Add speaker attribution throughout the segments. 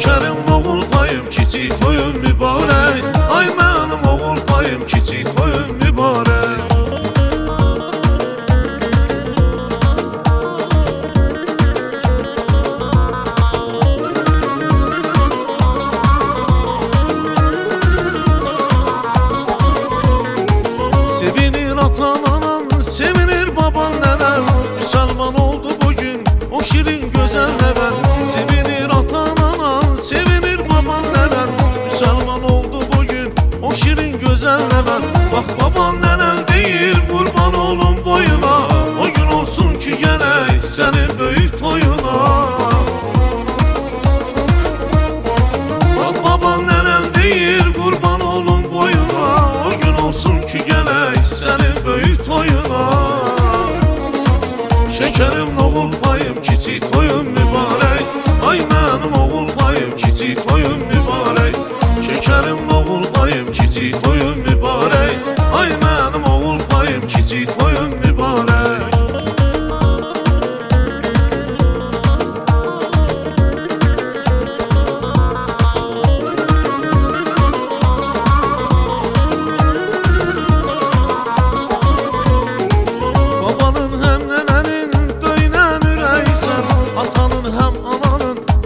Speaker 1: Şekerim oğul payım kiçik toyun mübarek. Ay benim oğul payım kiçik toyun mübarek. Sevinir atan anan, sevinir baban nenen. Müslüman oldu bugün o şirin güzel neven. Sevinir atan anan, sevinir baban nenen. Müslüman oldu bugün o şirin güzel neven. Bak baban nenen değil kurban olun boyuna. O gün olsun ki gene senin büyük toyuna. Bak baban nenen değil kurban olun boyuna. O gün olsun ki gene senin büyük toyuna. Şekerim oğul payım kiçik toyun mübarek. Ay benim oğul payım kiçik toyun mübarek. Şekerim oğul payım kiçik toyun mübarek. Ay benim oğul payım kiçik toyun mübarek.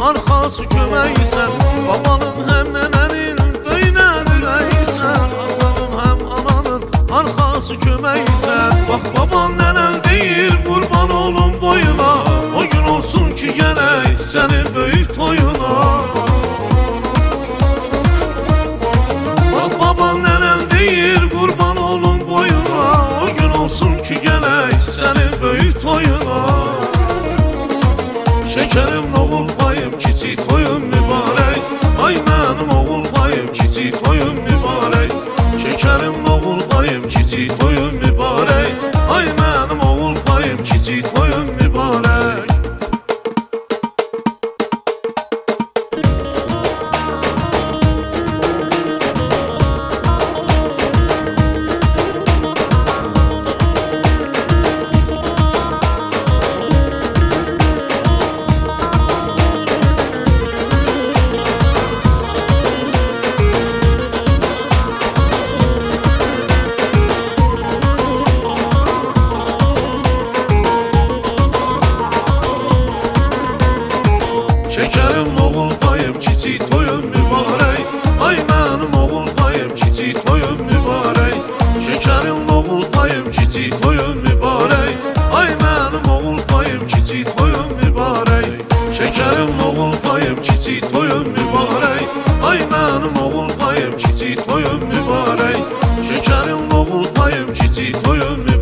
Speaker 1: Arkası köməysən, babanın həm nənənin döynən ürəysən. Atanın həm ananın arkası köməysən. Bax baban nənən deyir qurban olun boyuna. O gün olsun ki gələk sənin böyük toyuna. Bax baban nənən deyir qurban olun boyuna. O gün olsun ki gələk sənin böyük toyuna. Şekerim oğul payım kiçik toyun mübarek. Ay benim oğul payım kiçik toyun mübarek. Şekerim oğul payım kiçik toyun mübarek. Ay benim oğul payım kiçik toyun mübarek. Şekerim oğul payım kiçik toyun mübarek. Ay benim oğul payım kiçik toyun mübarek. Şekerim oğul payım kiçik toyun mübarek. Ay benim oğul payım kiçik toyun mübarek. Şekerim oğul payım kiçik toyun mübarek. Ay benim oğul payım kiçik toyun mübarek. Şekerim oğul payım kiçik toyun mübarek.